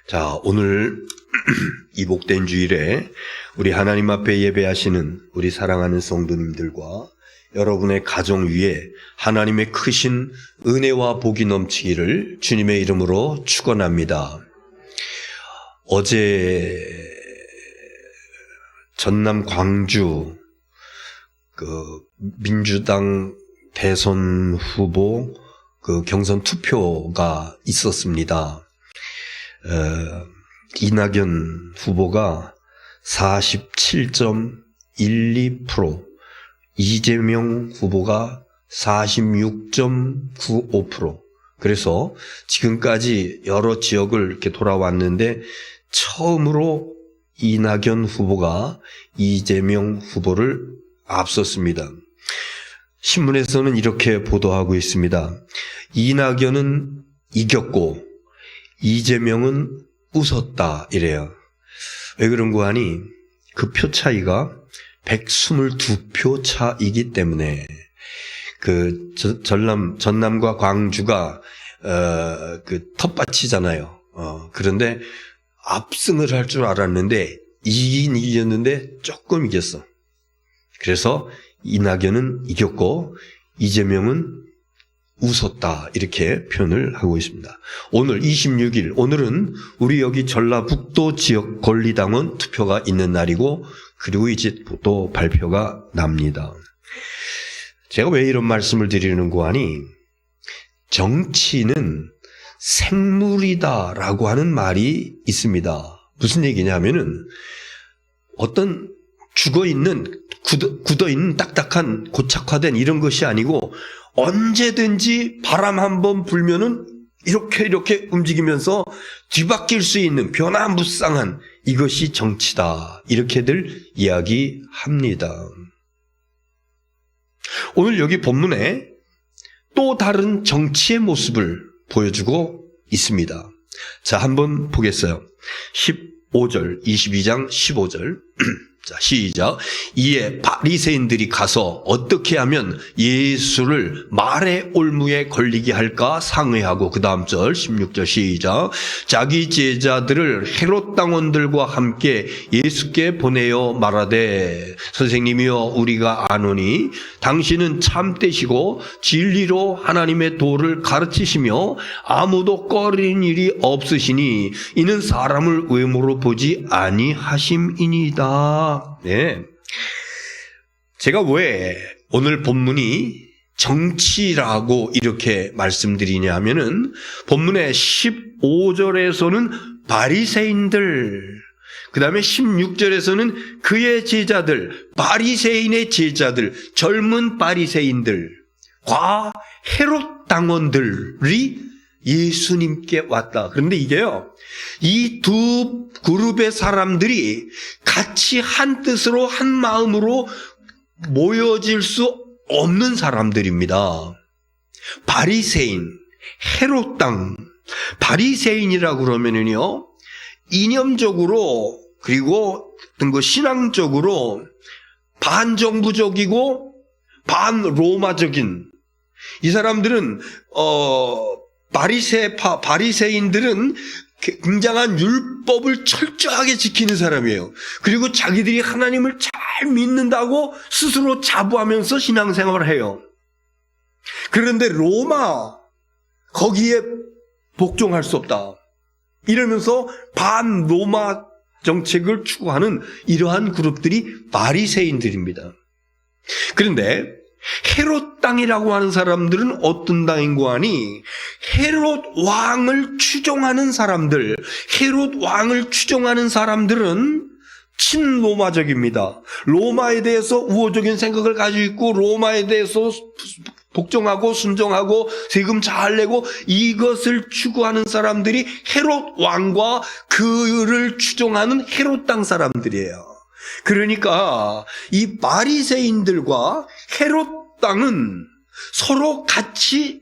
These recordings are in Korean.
자, 오늘 이 복된 주일에 우리 하나님 앞에 예배하시는 우리 사랑하는 성도님들과 여러분의 가정 위에 하나님의 크신 은혜와 복이 넘치기를 주님의 이름으로 축원합니다. 어제 전남 광주 민주당 대선 후보 경선 투표가 있었습니다. 이낙연 후보가 47.12%, 이재명 후보가 46.95%. 그래서 지금까지 여러 지역을 이렇게 돌아왔는데 처음으로 이낙연 후보가 이재명 후보를 앞섰습니다. 신문에서는 이렇게 보도하고 있습니다. 이낙연은 이겼고 이재명은 웃었다 이래요. 왜 그런 거 하니? 그 표 차이가 122표 차이기 때문에 전남과 광주가 텃밭이잖아요. 그런데 압승을 할 줄 알았는데 이겼는데 조금 이겼어. 그래서 이낙연은 이겼고 이재명은 웃었다 이렇게 표현을 하고 있습니다. 오늘 26일, 오늘은 우리 여기 전라북도 지역 권리당원 투표가 있는 날이고 그리고 이제 또 발표가 납니다. 제가 왜 이런 말씀을 드리는 거 아니? 정치는 생물이다라고 하는 말이 있습니다. 무슨 얘기냐면은 어떤 죽어있는 굳어있는 딱딱한 고착화된 이런 것이 아니고 언제든지 바람 한번 불면은 이렇게 움직이면서 뒤바뀔 수 있는 변화무쌍한 이것이 정치다. 이렇게들 이야기합니다. 오늘 여기 본문에 또 다른 정치의 모습을 보여주고 있습니다. 자, 한번 보겠어요. 15절, 22장 15절. 자, 시작. 이에 바리새인들이 가서 어떻게 하면 예수를 말의 올무에 걸리게 할까 상의하고, 그 다음 절 16절 시작. 자기 제자들을 헤롯 당원들과 함께 예수께 보내어 말하되, 선생님이여 우리가 아노니 당신은 참되시고 진리로 하나님의 도를 가르치시며 아무도 꺼리는 일이 없으시니 이는 사람을 외모로 보지 아니하심이니이다. 네. 제가 왜 오늘 본문이 정치라고 이렇게 말씀드리냐 하면은 본문의 15절에서는 바리새인들, 그 다음에 16절에서는 그의 제자들, 바리새인의 제자들, 젊은 바리새인들과 헤롯 당원들이 예수님께 왔다. 그런데 이게요, 이 두 그룹의 사람들이 같이 한 뜻으로 한 마음으로 모여질 수 없는 사람들입니다. 바리새인, 헤롯 당, 바리새인이라고 그러면은요, 이념적으로 그리고 신앙적으로 반정부적이고 반로마적인 이 사람들은 바리새인들은 굉장한 율법을 철저하게 지키는 사람이에요. 그리고 자기들이 하나님을 잘 믿는다고 스스로 자부하면서 신앙생활을 해요. 그런데 로마, 거기에 복종할 수 없다 이러면서 반로마 정책을 추구하는 이러한 그룹들이 바리새인들입니다. 그런데 헤롯 당이라고 하는 사람들은 어떤 당인고 하니, 헤롯 왕을 추종하는 사람들, 헤롯 왕을 추종하는 사람들은 친로마적입니다. 로마에 대해서 우호적인 생각을 가지고 있고 로마에 대해서 복종하고 순종하고 세금 잘 내고 이것을 추구하는 사람들이 헤롯 왕과 그를 추종하는 헤롯 당 사람들이에요. 그러니까 이 바리새인들과 헤롯 당은 서로 같이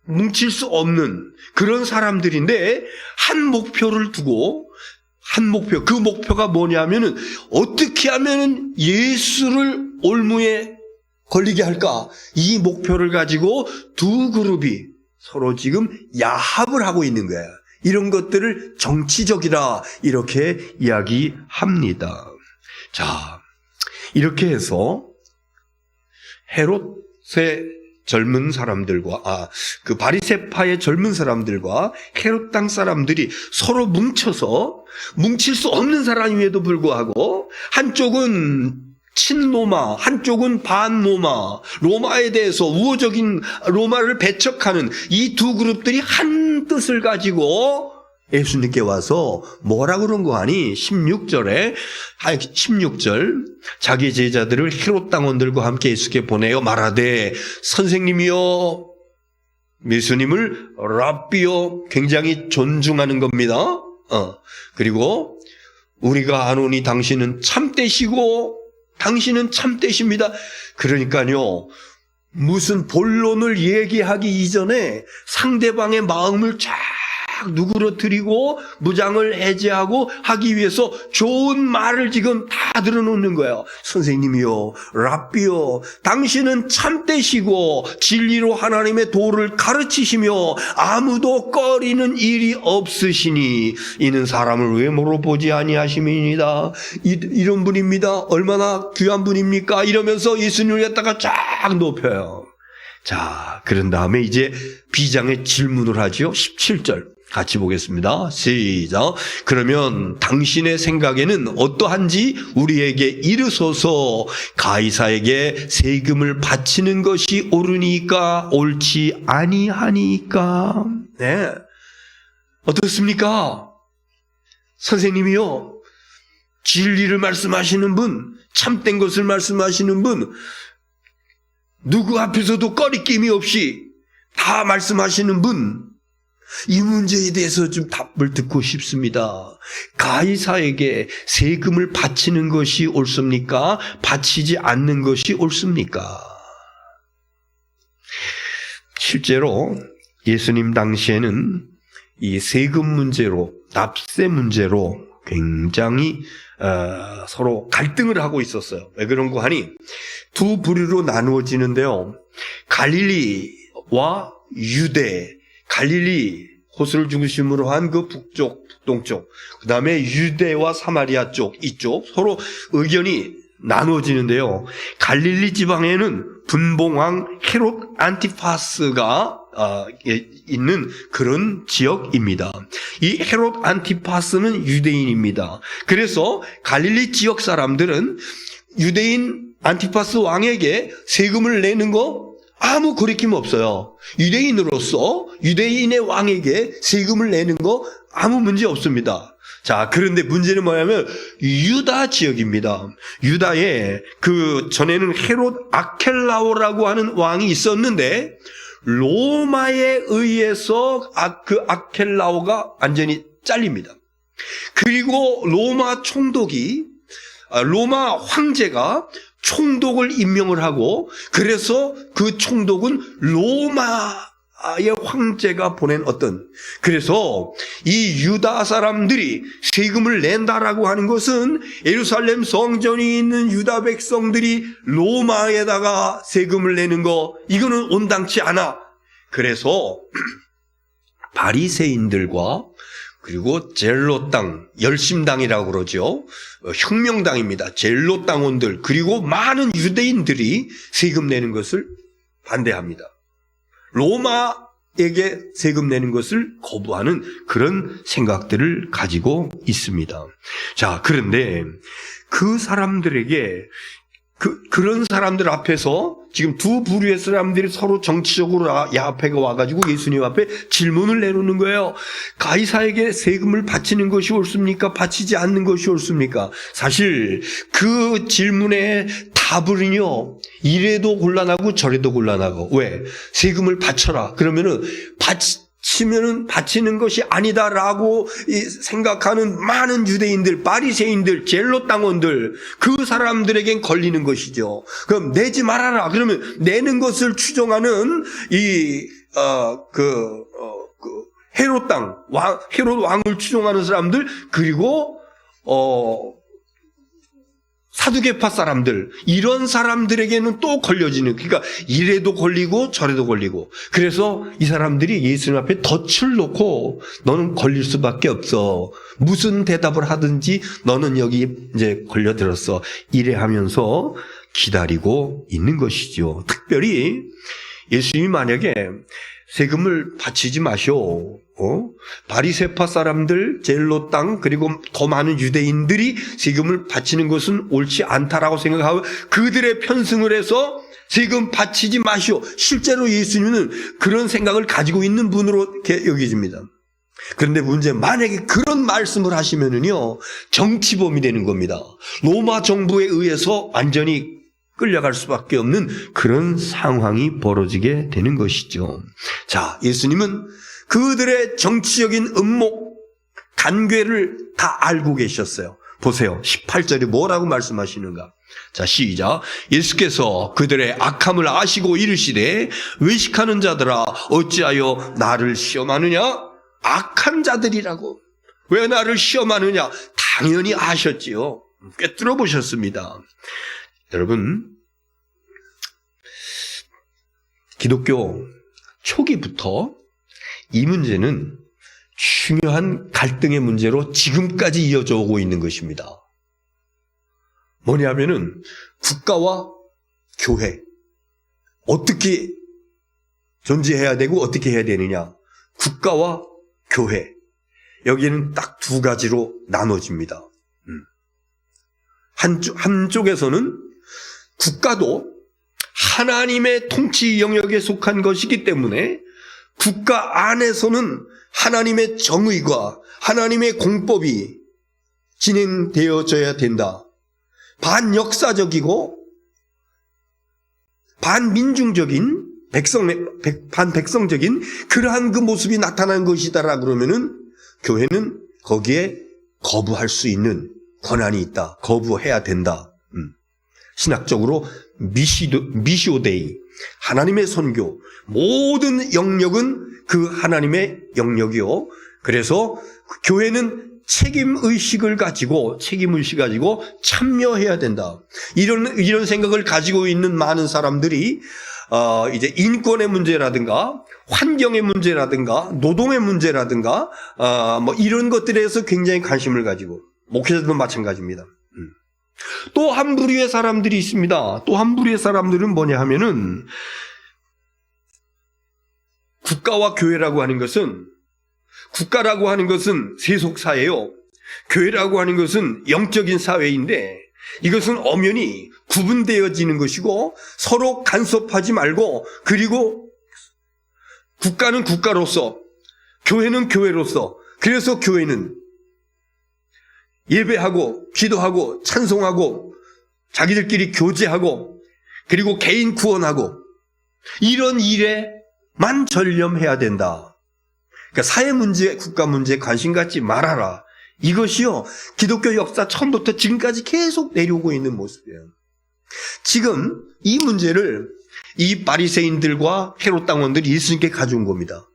뭉칠 수 없는 그런 사람들인데 한 목표를 두고 그 목표가 뭐냐면은 어떻게 하면은 예수를 올무에 걸리게 할까? 이 목표를 가지고 두 그룹이 서로 지금 야합을 하고 있는 거야. 이런 것들을 정치적이라 이렇게 이야기합니다. 자, 이렇게 해서 헤롯의 젊은 사람들과 그 바리새파의 젊은 사람들과 헤롯 땅 사람들이 서로 뭉쳐서 뭉칠 수 없는 사람임에도 불구하고 한쪽은 친로마, 한쪽은 반로마, 로마에 대해서 우호적인 로마를 배척하는 이 두 그룹들이 한 뜻을 가지고 예수님께 와서 뭐라 그런 거 아니? 16절 자기 제자들을 헤롯 당원들과 함께 예수께 보내어 말하되 선생님이여, 예수님을 랍비요, 굉장히 존중하는 겁니다. 그리고 우리가 아노니 당신은 참되시고 당신은 참되십니다. 그러니까요, 무슨 본론을 얘기하기 이전에 상대방의 마음을 쫙 누그러뜨리고 무장을 해제하고 하기 위해서 좋은 말을 지금 다 들어놓는 거예요. 선생님이요, 랍비요, 당신은 참되시고 진리로 하나님의 도를 가르치시며 아무도 꺼리는 일이 없으시니 이는 사람을 외모로 보지 아니하심이니이다. 이런 분입니다. 얼마나 귀한 분입니까? 이러면서 예수님을 갖다가 쫙 높여요. 자, 그런 다음에 이제 비장의 질문을 하죠. 17절 같이 보겠습니다. 시작. 그러면 당신의 생각에는 어떠한지 우리에게 이르소서. 가이사에게 세금을 바치는 것이 옳으니까 옳지 아니하니까. 네, 어떻습니까? 선생님이요, 진리를 말씀하시는 분, 참된 것을 말씀하시는 분, 누구 앞에서도 꺼리낌이 없이 다 말씀하시는 분, 이 문제에 대해서 좀 답을 듣고 싶습니다. 가이사에게 세금을 바치는 것이 옳습니까? 바치지 않는 것이 옳습니까? 실제로 예수님 당시에는 이 세금 문제로, 납세 문제로 굉장히 서로 갈등을 하고 있었어요. 왜 그런 거 하니? 두 부류로 나누어지는데요. 갈릴리와 유대, 갈릴리 호수를 중심으로 한 그 북쪽, 북동쪽, 그 다음에 유대와 사마리아 쪽, 이쪽 서로 의견이 나누어지는데요. 갈릴리 지방에는 분봉왕 헤롯 안티파스가 있는 그런 지역입니다. 이 헤롯 안티파스는 유대인입니다. 그래서 갈릴리 지역 사람들은 유대인 안티파스 왕에게 세금을 내는 거 아무 거리낌 없어요. 유대인으로서 유대인의 왕에게 세금을 내는 거 아무 문제 없습니다. 자, 그런데 문제는 뭐냐면 유다 지역입니다. 유다에 그 전에는 헤롯 아켈라오라고 하는 왕이 있었는데 로마에 의해서 그 아켈라오가 완전히 잘립니다. 그리고 로마 황제가 총독을 임명을 하고, 그래서 그 총독은 로마의 황제가 보낸 그래서 이 유다 사람들이 세금을 낸다라고 하는 것은 예루살렘 성전이 있는 유다 백성들이 로마에다가 세금을 내는 거, 이거는 온당치 않아. 그래서 바리새인들과 그리고 젤롯당, 열심당이라고 그러죠. 혁명당입니다. 젤롯당원들, 그리고 많은 유대인들이 세금 내는 것을 반대합니다. 로마에게 세금 내는 것을 거부하는 그런 생각들을 가지고 있습니다. 자, 그런데 그 사람들에게 그런 사람들 앞에서 지금 두 부류의 사람들이 서로 정치적으로 야합해가 와가지고 예수님 앞에 질문을 내놓는 거예요. 가이사에게 세금을 바치는 것이 옳습니까? 바치지 않는 것이 옳습니까? 사실 그 질문의 답은요, 이래도 곤란하고 저래도 곤란하고. 왜? 세금을 바쳐라. 그러면은 바치는 것이 아니다라고 생각하는 많은 유대인들, 바리새인들, 젤롯 당원들, 그 사람들에겐 걸리는 것이죠. 그럼 내지 말아라. 그러면 내는 것을 추종하는 헤롯 왕을 추종하는 사람들, 그리고 사두개파 사람들, 이런 사람들에게는 또 걸려지는, 그러니까 이래도 걸리고 저래도 걸리고, 그래서 이 사람들이 예수님 앞에 덫을 놓고 너는 걸릴 수밖에 없어. 무슨 대답을 하든지 너는 여기 이제 걸려들었어. 이래 하면서 기다리고 있는 것이죠. 특별히 예수님이 만약에 세금을 바치지 마시오. 바리새파 사람들, 젤로 땅, 그리고 더 많은 유대인들이 세금을 바치는 것은 옳지 않다라고 생각하고 그들의 편승을 해서 세금 바치지 마시오. 실제로 예수님은 그런 생각을 가지고 있는 분으로 여겨집니다. 그런데 문제, 만약에 그런 말씀을 하시면은요, 정치범이 되는 겁니다. 로마 정부에 의해서 완전히 끌려갈 수밖에 없는 그런 상황이 벌어지게 되는 것이죠. 자, 예수님은 그들의 정치적인 음모, 간괴를 다 알고 계셨어요. 보세요. 18절에 뭐라고 말씀하시는가? 자, 시작. 예수께서 그들의 악함을 아시고 이르시되 외식하는 자들아 어찌하여 나를 시험하느냐? 악한 자들이라고. 왜 나를 시험하느냐? 당연히 아셨지요. 꿰뚫어 보셨습니다. 여러분, 기독교 초기부터 이 문제는 중요한 갈등의 문제로 지금까지 이어져 오고 있는 것입니다. 뭐냐면은 국가와 교회, 어떻게 존재해야 되고 어떻게 해야 되느냐. 국가와 교회, 여기는 딱 두 가지로 나눠집니다. 한쪽에서는 국가도 하나님의 통치 영역에 속한 것이기 때문에 국가 안에서는 하나님의 정의가, 하나님의 공법이 진행되어져야 된다. 반역사적이고 반민중적인 반백성적인 그러한 그 모습이 나타난 것이다라 그러면은 교회는 거기에 거부할 수 있는 권한이 있다. 거부해야 된다. 신학적으로 미시오데이, 하나님의 선교, 모든 영역은 그 하나님의 영역이요. 그래서 교회는 책임의식을 가지고 참여해야 된다. 이런 생각을 가지고 있는 많은 사람들이 이제 인권의 문제라든가 환경의 문제라든가 노동의 문제라든가 뭐 이런 것들에 대해서 굉장히 관심을 가지고, 목회자도 마찬가지입니다. 또 한 부류의 사람들이 있습니다. 또 한 부류의 사람들은 뭐냐 하면은, 국가와 교회라고 하는 것은, 국가라고 하는 것은 세속사예요. 교회라고 하는 것은 영적인 사회인데 이것은 엄연히 구분되어지는 것이고 서로 간섭하지 말고, 그리고 국가는 국가로서, 교회는 교회로서, 그래서 교회는 예배하고 기도하고 찬송하고 자기들끼리 교제하고 그리고 개인 구원하고 이런 일에만 전념해야 된다. 그러니까 사회 문제, 국가 문제에 관심 갖지 말아라. 이것이요, 기독교 역사 처음부터 지금까지 계속 내려오고 있는 모습이에요. 지금 이 문제를 이 바리새인들과 헤롯 당원들이 예수님께 가져온 겁니다.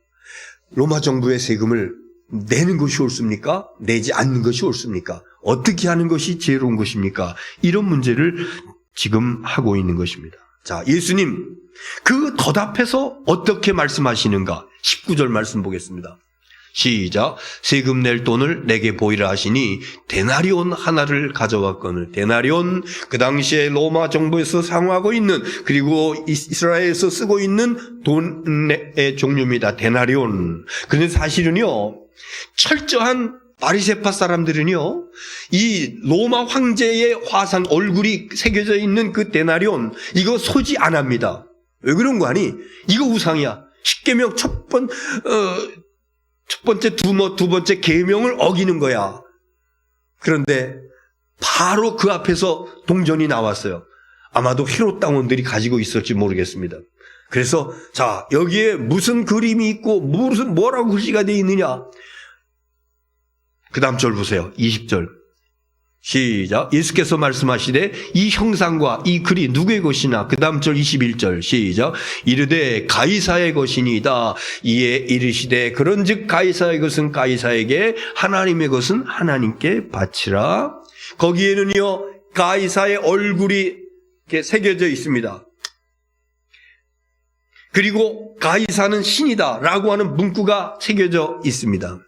로마 정부의 세금을 내는 것이 옳습니까? 내지 않는 것이 옳습니까? 어떻게 하는 것이 지혜로운 것입니까? 이런 문제를 지금 하고 있는 것입니다. 자, 예수님 그 덫 앞에서 어떻게 말씀하시는가? 19절 말씀 보겠습니다. 시작. 세금 낼 돈을 내게 보이라 하시니 데나리온 하나를 가져왔거늘. 데나리온, 그 당시에 로마 정부에서 사용하고 있는, 그리고 이스라엘에서 쓰고 있는 돈의 종류입니다. 데나리온. 그런데 사실은요, 철저한 바리새파 사람들은요, 이 로마 황제의 화상, 얼굴이 새겨져 있는 그 데나리온, 이거 소지 안 합니다. 왜 그런 거 아니? 이거 우상이야. 십계명 첫 번째, 두 번째 계명을 어기는 거야. 그런데 바로 그 앞에서 동전이 나왔어요. 아마도 헤롯 당원들이 가지고 있을지 모르겠습니다. 그래서 자, 여기에 무슨 그림이 있고 뭐라고 글씨가 되어 있느냐? 그 다음 절 보세요. 20절. 시작. 예수께서 말씀하시되 이 형상과 이 글이 누구의 것이나. 그 다음 절 21절. 시작. 이르되 가이사의 것이니이다. 이에 이르시되 그런즉 가이사의 것은 가이사에게, 하나님의 것은 하나님께 바치라. 거기에는요, 가이사의 얼굴이 이렇게 새겨져 있습니다. 그리고 가이사는 신이다 라고 하는 문구가 새겨져 있습니다.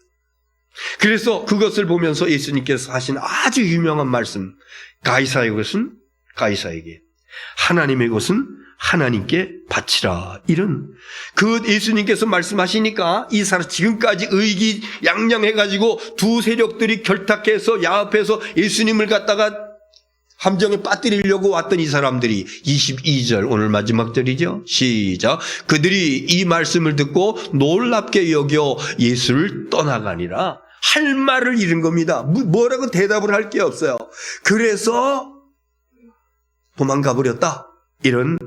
그래서 그것을 보면서 예수님께서 하신 아주 유명한 말씀, 가이사의 것은 가이사에게, 하나님의 것은 하나님께 바치라. 이런 그 예수님께서 말씀하시니까 이 사람 지금까지 의기양양해가지고 두 세력들이 결탁해서 야합해서 예수님을 갖다가 함정에 빠뜨리려고 왔던 이 사람들이 22절 오늘 마지막 절이죠. 시작. 그들이 이 말씀을 듣고 놀랍게 여겨 예수를 떠나가니라. 할 말을 잃은 겁니다. 뭐라고 대답을 할 게 없어요. 그래서 도망가 버렸다. 이런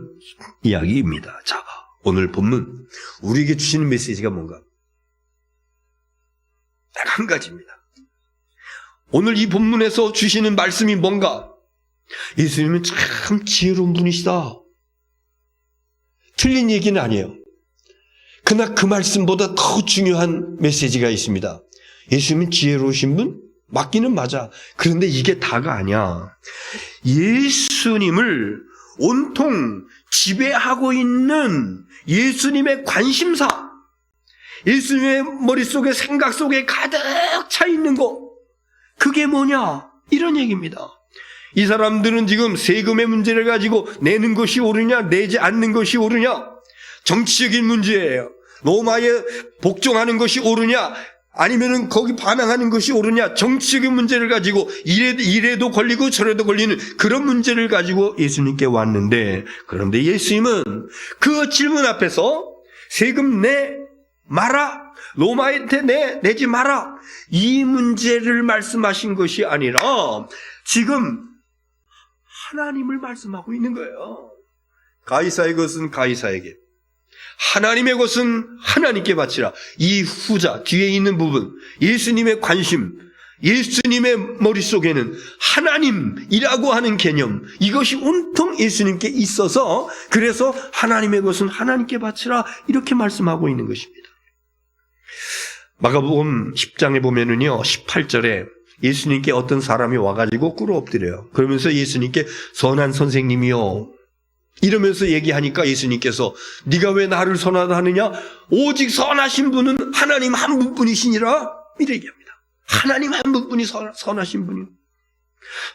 이야기입니다. 자, 오늘 본문 우리에게 주시는 메시지가 뭔가? 딱 한 가지입니다. 오늘 이 본문에서 주시는 말씀이 뭔가? 예수님은 참 지혜로운 분이시다. 틀린 얘기는 아니에요. 그러나 그 말씀보다 더 중요한 메시지가 있습니다. 예수님은 지혜로우신 분? 맞기는 맞아. 그런데 이게 다가 아니야. 예수님을 온통 지배하고 있는 예수님의 관심사, 예수님의 머릿속에 생각 속에 가득 차 있는 거, 그게 뭐냐? 이런 얘기입니다. 이 사람들은 지금 세금의 문제를 가지고 내는 것이 옳으냐 내지 않는 것이 옳으냐, 정치적인 문제예요. 로마에 복종하는 것이 옳으냐 아니면은 거기 반항하는 것이 옳으냐, 정치적인 문제를 가지고 이래도 걸리고 저래도 걸리는 그런 문제를 가지고 예수님께 왔는데, 그런데 예수님은 그 질문 앞에서 세금 내 마라, 로마한테 내지 마라, 이 문제를 말씀하신 것이 아니라 지금 하나님을 말씀하고 있는 거예요. 가이사의 것은 가이사에게, 하나님의 것은 하나님께 바치라. 이 후자 뒤에 있는 부분, 예수님의 관심, 예수님의 머릿속에는 하나님이라고 하는 개념, 이것이 온통 예수님께 있어서 그래서 하나님의 것은 하나님께 바치라 이렇게 말씀하고 있는 것입니다. 마가복음 10장에 보면은요 18절에 예수님께 어떤 사람이 와가지고 꿇어 엎드려요. 그러면서 예수님께 선한 선생님이요 이러면서 얘기하니까 예수님께서 네가 왜 나를 선하다 하느냐? 오직 선하신 분은 하나님 한 분뿐이시니라 이렇게 얘기합니다. 하나님 한 분뿐이 선하신 분이요.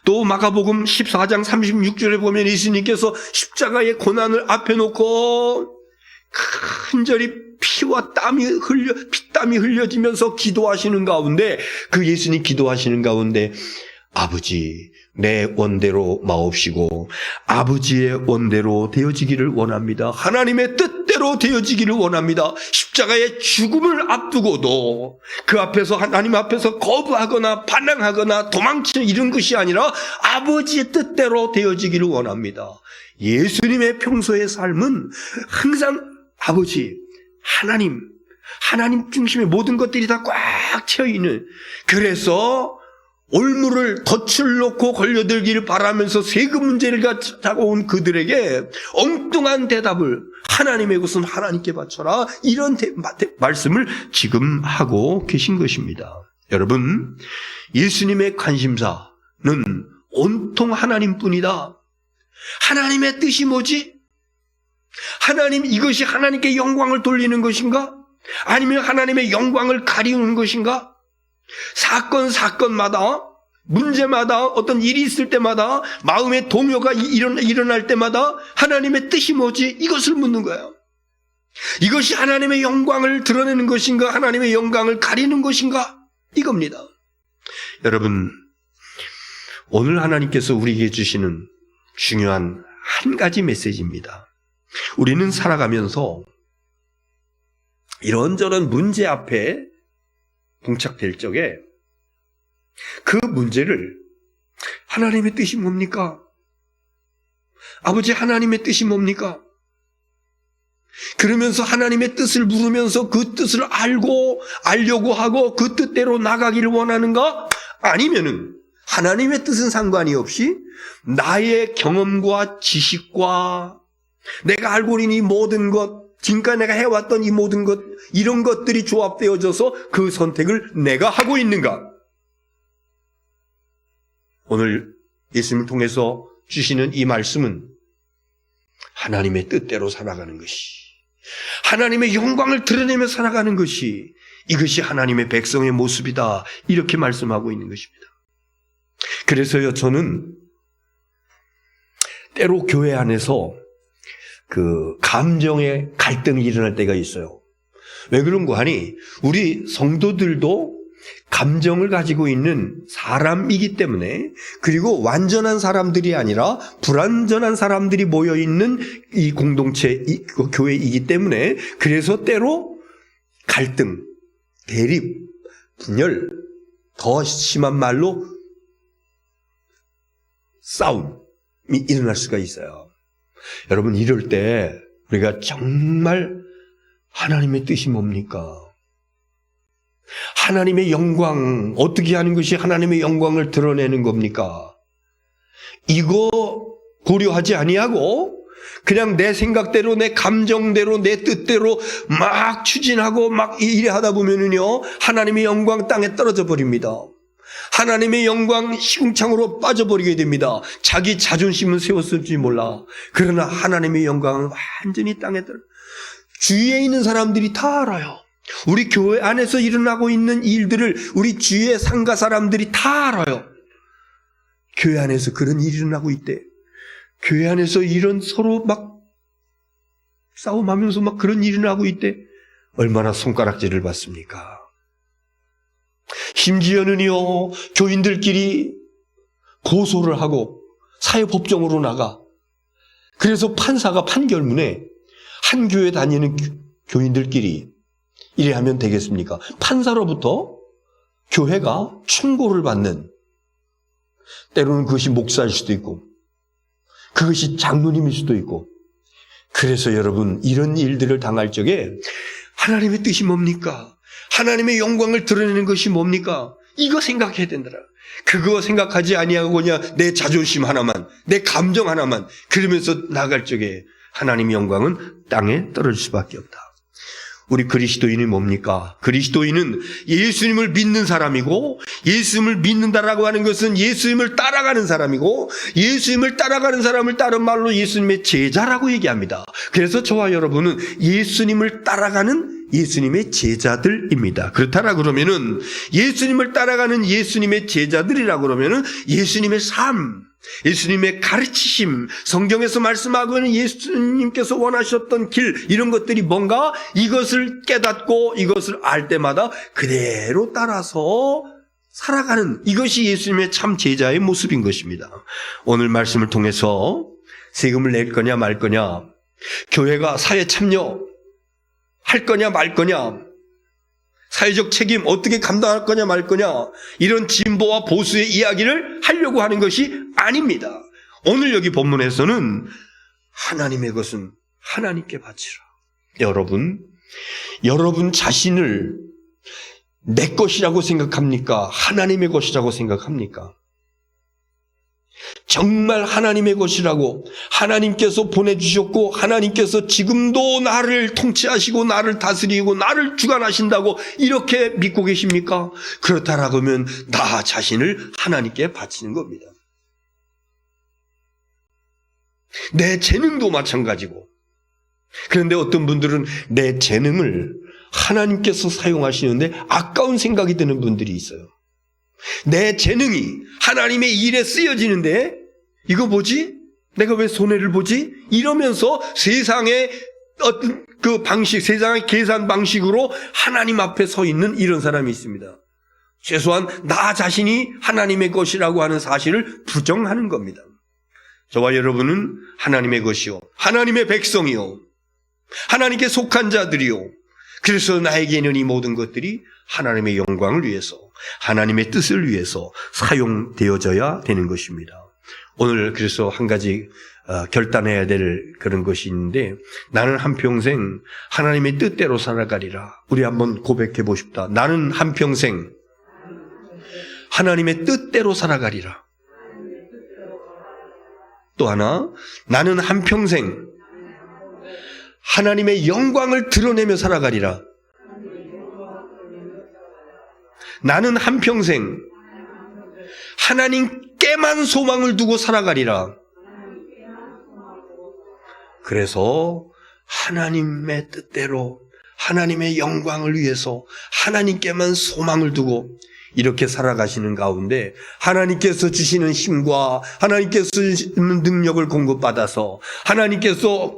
또 마가복음 14장 36절에 보면 예수님께서 십자가의 고난을 앞에 놓고 큰절히 피와 땀이 피땀이 흘려지면서 기도하시는 가운데, 그 예수님 기도하시는 가운데 아버지 내 원대로 마옵시고 아버지의 원대로 되어지기를 원합니다. 하나님의 뜻대로 되어지기를 원합니다. 십자가의 죽음을 앞두고도 그 앞에서 하나님 앞에서 거부하거나 반항하거나 도망치는 이런 것이 아니라 아버지의 뜻대로 되어지기를 원합니다. 예수님의 평소의 삶은 항상 아버지, 하나님 중심의 모든 것들이 다 꽉 채어있는, 그래서 올무를 덫을 놓고 걸려들기를 바라면서 세금 문제를 가지고 온 그들에게 엉뚱한 대답을, 하나님의 것은 하나님께 바쳐라, 이런 말씀을 지금 하고 계신 것입니다. 여러분, 예수님의 관심사는 온통 하나님뿐이다. 하나님의 뜻이 뭐지? 하나님, 이것이 하나님께 영광을 돌리는 것인가? 아니면 하나님의 영광을 가리우는 것인가? 사건마다, 문제마다, 어떤 일이 있을 때마다, 마음의 동요가 일어날 때마다 하나님의 뜻이 뭐지? 이것을 묻는 거예요. 이것이 하나님의 영광을 드러내는 것인가? 하나님의 영광을 가리는 것인가? 이겁니다. 여러분, 오늘 하나님께서 우리에게 주시는 중요한 한 가지 메시지입니다. 우리는 살아가면서 이런저런 문제 앞에 봉착될 적에 그 문제를 하나님의 뜻이 뭡니까? 아버지, 하나님의 뜻이 뭡니까? 그러면서 하나님의 뜻을 물으면서 그 뜻을 알려고 하고 그 뜻대로 나가기를 원하는가? 아니면은 하나님의 뜻은 상관이 없이 나의 경험과 지식과 내가 알고 있는 이 모든 것, 지금까지 내가 해왔던 이 모든 것, 이런 것들이 조합되어져서 그 선택을 내가 하고 있는가? 오늘 예수님을 통해서 주시는 이 말씀은 하나님의 뜻대로 살아가는 것이, 하나님의 영광을 드러내며 살아가는 것이, 이것이 하나님의 백성의 모습이다, 이렇게 말씀하고 있는 것입니다. 그래서요, 저는 때로 교회 안에서 그 감정의 갈등이 일어날 때가 있어요. 왜 그런가 하니, 우리 성도들도 감정을 가지고 있는 사람이기 때문에, 그리고 완전한 사람들이 아니라 불완전한 사람들이 모여있는 이 공동체, 이 교회이기 때문에, 그래서 때로 갈등, 대립, 분열, 더 심한 말로 싸움이 일어날 수가 있어요. 여러분, 이럴 때 우리가 정말 하나님의 뜻이 뭡니까? 하나님의 영광, 어떻게 하는 것이 하나님의 영광을 드러내는 겁니까? 이거 고려하지 아니하고 그냥 내 생각대로, 내 감정대로, 내 뜻대로 막 추진하고 막 이래 하다 보면은요, 하나님의 영광 땅에 떨어져 버립니다. 하나님의 영광 시궁창으로 빠져버리게 됩니다. 자기 자존심은 세웠을지 몰라. 그러나 하나님의 영광은 완전히 땅에 떨어져. 주위에 있는 사람들이 다 알아요. 우리 교회 안에서 일어나고 있는 일들을 우리 주위의 상가 사람들이 다 알아요. 교회 안에서 그런 일이 일어나고 있대. 교회 안에서 이런 서로 막 싸움하면서 막 그런 일이 일어나고 있대. 얼마나 손가락질을 받습니까? 심지어는요, 교인들끼리 고소를 하고 사회법정으로 나가. 그래서 판사가 판결문에 한 교회 다니는 교인들끼리 이래 하면 되겠습니까? 판사로부터 교회가 충고를 받는, 때로는 그것이 목사일 수도 있고 그것이 장로님일 수도 있고. 그래서 여러분, 이런 일들을 당할 적에 하나님의 뜻이 뭡니까? 하나님의 영광을 드러내는 것이 뭡니까? 이거 생각해야 된다. 그거 생각하지 아니하고 그냥 내 자존심 하나만, 내 감정 하나만, 그러면서 나갈 적에 하나님의 영광은 땅에 떨어질 수밖에 없다. 우리 그리스도인이 뭡니까? 그리스도인은 예수님을 믿는 사람이고, 예수님을 믿는다라고 하는 것은 예수님을 따라가는 사람이고, 예수님을 따라가는 사람을 다른 말로 예수님의 제자라고 얘기합니다. 그래서 저와 여러분은 예수님을 따라가는 예수님의 제자들입니다. 그렇다라 그러면은, 예수님을 따라가는 예수님의 제자들이라 그러면은 예수님의 삶, 예수님의 가르치심, 성경에서 말씀하고 있는 예수님께서 원하셨던 길, 이런 것들이 뭔가, 이것을 깨닫고 이것을 알 때마다 그대로 따라서 살아가는, 이것이 예수님의 참 제자의 모습인 것입니다. 오늘 말씀을 통해서 세금을 낼 거냐 말 거냐, 교회가 사회 참여 할 거냐 말 거냐, 사회적 책임 어떻게 감당할 거냐 말 거냐, 이런 진보와 보수의 이야기를 하려고 하는 것이 아닙니다. 오늘 여기 본문에서는 하나님의 것은 하나님께 바치라. 여러분 자신을 내 것이라고 생각합니까? 하나님의 것이라고 생각합니까? 정말 하나님의 것이라고, 하나님께서 보내주셨고 하나님께서 지금도 나를 통치하시고 나를 다스리고 나를 주관하신다고 이렇게 믿고 계십니까? 그렇다라고 하면 나 자신을 하나님께 바치는 겁니다. 내 재능도 마찬가지고. 그런데 어떤 분들은 내 재능을 하나님께서 사용하시는데 아까운 생각이 드는 분들이 있어요. 내 재능이 하나님의 일에 쓰여지는데 이거 뭐지? 내가 왜 손해를 보지? 이러면서 세상의 어떤 그 방식, 세상의 계산 방식으로 하나님 앞에 서 있는 이런 사람이 있습니다. 최소한 나 자신이 하나님의 것이라고 하는 사실을 부정하는 겁니다. 저와 여러분은 하나님의 것이요, 하나님의 백성이요, 하나님께 속한 자들이요. 그래서 나에게는 이 모든 것들이 하나님의 영광을 위해서, 하나님의 뜻을 위해서 사용되어져야 되는 것입니다. 오늘 그래서 한 가지 결단해야 될 그런 것이 있는데, 나는 한평생 하나님의 뜻대로 살아가리라. 우리 한번 고백해 보십시다. 나는 한평생 하나님의 뜻대로 살아가리라. 또 하나, 나는 한평생 하나님의 영광을 드러내며 살아가리라. 하나님께만 소망을 두고 살아가리라. 그래서 하나님의 뜻대로 하나님의 영광을 위해서 하나님께만 소망을 두고 이렇게 살아가시는 가운데 하나님께서 주시는 힘과 하나님께서 주시는 능력을 공급받아서 하나님께서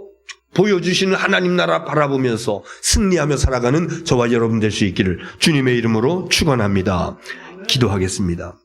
보여주시는 하나님 나라 바라보면서 승리하며 살아가는 저와 여러분 될 수 있기를 주님의 이름으로 축원합니다. 기도하겠습니다.